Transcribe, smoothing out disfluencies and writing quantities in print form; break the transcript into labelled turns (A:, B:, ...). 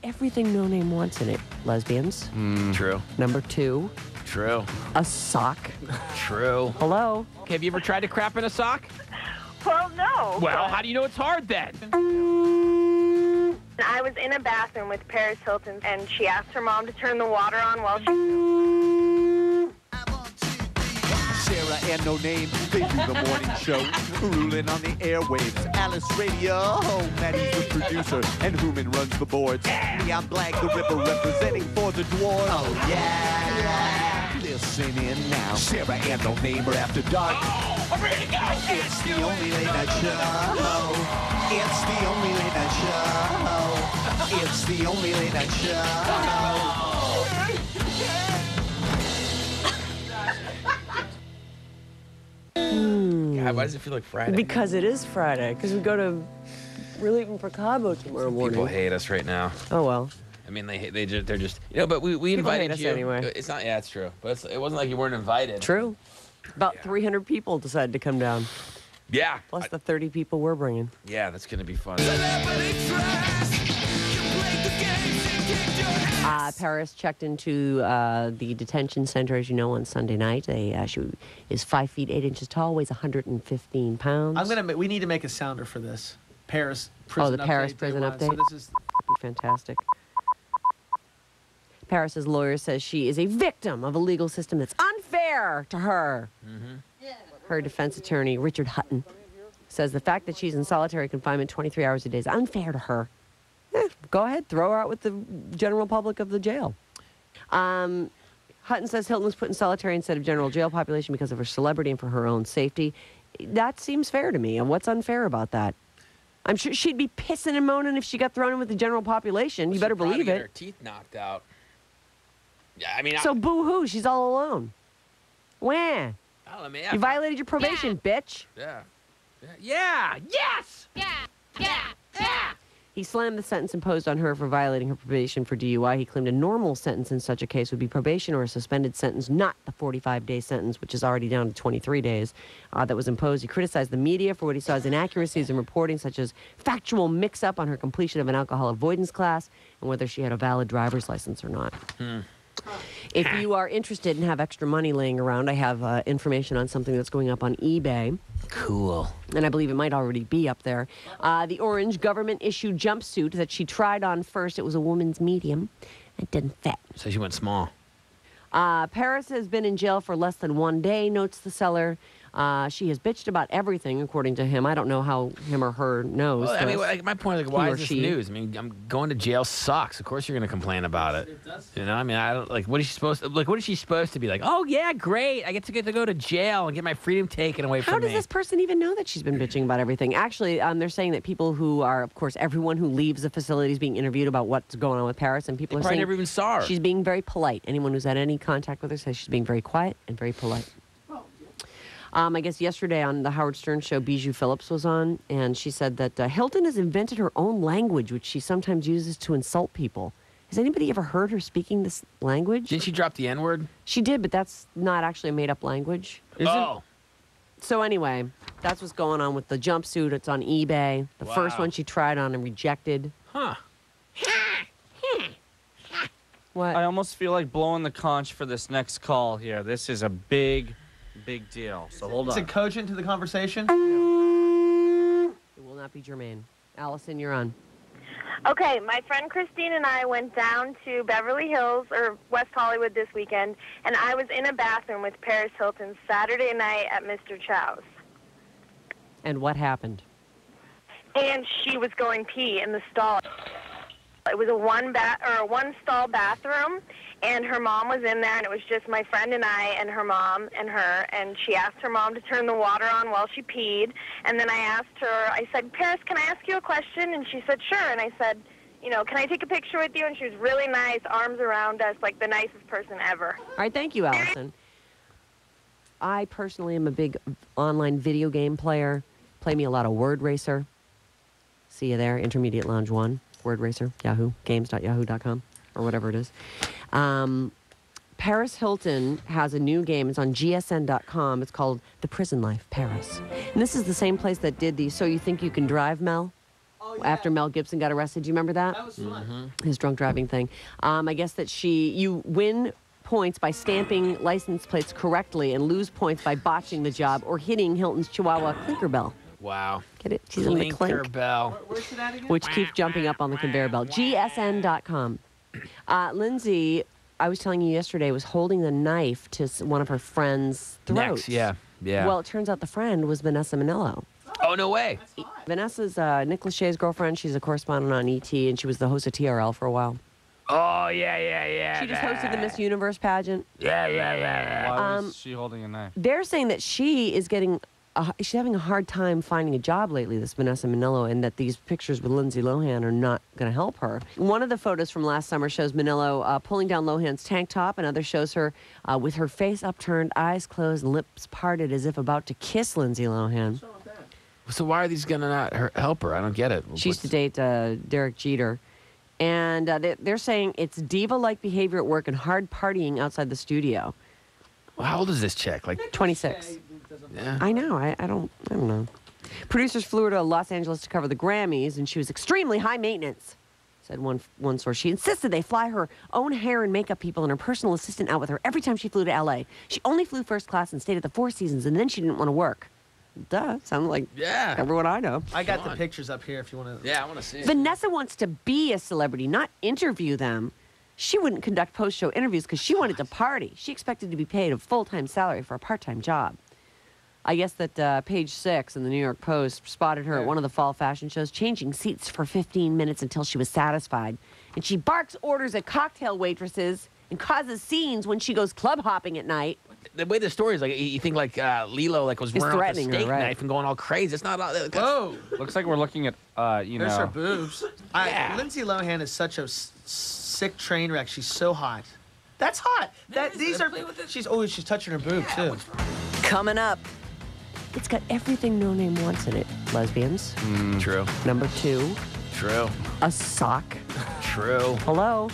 A: everything No Name wants in it. Lesbians.
B: True.
A: Number 2.
B: True.
A: A sock.
B: True.
A: Hello?
B: Okay, have you ever tried to crap in a sock?
C: Well, no.
B: Well, how do you know it's hard then?
C: I was in a bathroom with Paris Hilton, and she asked her mom to turn the water on while she...
D: Sarah and No Name, they do the morning show, ruling on the airwaves. Alice Radio, Maddie's the producer, and Hooman runs the boards. Me, I'm Black the Ripper, representing for the dwarves. Oh yeah, listen in now. Sarah and No Name are after dark.
B: Oh, I'm ready to go!
D: It's the only late night show. It's the only late night show. It's the only late night show.
B: God, why does it feel like Friday?
A: Because it is Friday. Because we're leaving for Cabo tomorrow morning.
B: People hate us right now.
A: Oh, well.
B: I mean, they're just, you know, but we
A: People
B: invited
A: hate us
B: you.
A: anyway.
B: It's not, yeah, it's true. But it wasn't like you weren't invited.
A: True. About 300 people decided to come down.
B: Yeah.
A: Plus the 30 people we're bringing.
B: Yeah, that's going to be fun.
A: Paris checked into the detention center, as you know, on Sunday night. She is 5 feet 8 inches tall, weighs 115 pounds.
E: We need to make a sounder for this. Paris prison update.
A: The Paris prison
E: day one.
A: update?
E: So this is
A: That'd be fantastic. Paris's lawyer says she is a victim of a legal system that's unfair to her. Her defense attorney, Richard Hutton, says the fact that she's in solitary confinement 23 hours a day is unfair to her. Go ahead, throw her out with the general public of the jail. Hutton says Hilton was put in solitary instead of general jail population because of her celebrity and for her own safety. That seems fair to me. And what's unfair about that? I'm sure she'd be pissing and moaning if she got thrown in with the general population. You better believe
B: Get
A: it.
B: her teeth knocked out. Yeah, I mean,
A: So boo-hoo, she's all alone. Wah.
B: I don't know, man.
A: You violated your probation, bitch.
B: Yeah. Yeah. Yes.
A: He slammed the sentence imposed on her for violating her probation for DUI. He claimed a normal sentence in such a case would be probation or a suspended sentence, not the 45-day sentence, which is already down to 23 days, that was imposed. He criticized the media for what he saw as inaccuracies in reporting, such as factual mix-up on her completion of an alcohol avoidance class and whether she had a valid driver's license or not. If you are interested and have extra money laying around, I have information on something that's going up on eBay.
B: Cool.
A: And I believe it might already be up there. The orange government-issued jumpsuit that she tried on first, it was a woman's medium. It didn't fit.
B: So she went small.
A: Paris has been in jail for less than 1 day, notes the seller. She has bitched about everything, according to him. I don't know how him or her knows.
B: Well, I mean, my point is, why is this
A: she.
B: news? I mean, I'm going to jail sucks. Of course, you're going to complain about it.
E: It does.
B: You know, I mean, I don't like. What is she supposed to like? What is she supposed to be like? Oh yeah, great! I get to go to jail and get my freedom taken away from
A: How
B: me.
A: does this person even know that she's been bitching about everything? Actually, they're saying that people who are, of course, everyone who leaves the facility is being interviewed about what's going on with Paris, and people
B: They
A: are
B: probably
A: saying
B: never even saw her.
A: she's being very polite. Anyone who's had any contact with her says she's being very quiet and very polite. I guess yesterday on the Howard Stern show, Bijou Phillips was on, and she said that Hilton has invented her own language, which she sometimes uses to insult people. Has anybody ever heard her speaking this language?
B: Didn't she drop the N-word?
A: She did, but that's not actually a made-up language.
B: Oh.
A: So anyway, that's what's going on with the jumpsuit. It's on eBay. The first
B: Wow.
A: one she tried on and rejected.
B: Huh.
A: What?
F: I almost feel like blowing the conch for this next call here. This is a big deal. So hold
E: Is
F: on.
E: it cogent to the conversation?
A: It will not be germane. Allison, you're on.
C: Okay, my friend Christine and I went down to Beverly Hills, or West Hollywood this weekend, and I was in a bathroom with Paris Hilton Saturday night at Mr. Chow's.
A: And what happened?
C: And she was going pee in the stall. It was a one-stall bathroom, and her mom was in there, and it was just my friend and I and her mom and her, and she asked her mom to turn the water on while she peed, and then I asked her, I said, Paris, can I ask you a question? And she said, sure, and I said, you know, can I take a picture with you? And she was really nice, arms around us, like the nicest person ever.
A: All right, thank you, Allison. I personally am a big online video game player. Play me a lot of Word Racer. See you there, Intermediate Lounge 1. Word Racer, Yahoo, games.yahoo.com, or whatever it is. Paris Hilton has a new game. It's on gsn.com. It's called The Prison Life, Paris. And this is the same place that did the So You Think You Can Drive, Mel?
E: Oh,
A: after Mel Gibson got arrested. Do you remember that?
E: That was fun.
A: His drunk driving thing. I guess that you win points by stamping license plates correctly and lose points by botching the job or hitting Hilton's Chihuahua clinker bell.
B: Wow.
A: Get it? She's in the
B: Clinker
A: clink,
B: bell.
E: Where's it at again?
A: which keeps jumping up on the conveyor belt. GSN.com. Lindsay, I was telling you yesterday, was holding the knife to one of her friend's throats.
B: Next, yeah.
A: Well, it turns out the friend was Vanessa Minnillo.
B: Oh, no way.
A: Vanessa's Nick Lachey's girlfriend. She's a correspondent on ET, and she was the host of TRL for a while.
B: Oh, yeah.
A: She just hosted the Miss Universe pageant.
B: Yeah.
F: Why was she holding a knife?
A: They're saying that she is she's having a hard time finding a job lately, this Vanessa Minnillo, and that these pictures with Lindsay Lohan are not going to help her. One of the photos from last summer shows Minnillo pulling down Lohan's tank top. Another shows her with her face upturned, eyes closed, lips parted as if about to kiss Lindsay Lohan.
B: So why are these going to not help her? I don't get it.
A: She used to date Derek Jeter. And they're saying it's diva-like behavior at work and hard partying outside the studio.
B: Well, how old is this chick? Like
A: 26.
B: Yeah.
A: I know. I don't know. Producers flew her to Los Angeles to cover the Grammys, and she was extremely high maintenance, said one source. She insisted they fly her own hair and makeup people and her personal assistant out with her every time she flew to L.A. She only flew first class and stayed at the Four Seasons, and then she didn't want to work. Duh. Sounds like everyone I know.
E: I got the pictures up here if you want to.
B: Yeah, I want to see it.
A: Vanessa wants to be a celebrity, not interview them. She wouldn't conduct post-show interviews because she wanted to party. She expected to be paid a full-time salary for a part-time job. I guess that Page 6 in the New York Post spotted her at one of the fall fashion shows, changing seats for 15 minutes until she was satisfied. And she barks orders at cocktail waitresses and causes scenes when she goes club hopping at night.
B: The way the story is, like, you think like Lilo was
A: Is
B: wearing a
A: threatening her,
B: steak
A: right.
B: knife and going all crazy. It's not.
E: Whoa!
F: Looks like we're looking at,
E: There's her boobs.
B: Yeah.
E: Lindsay Lohan is such a sick train wreck. She's so hot. That's hot. These are. She's touching her boob too.
A: Coming up, it's got everything No Name wants in it. Lesbians.
B: True.
A: Number 2,
B: True.
A: a sock.
B: True.
A: Hello.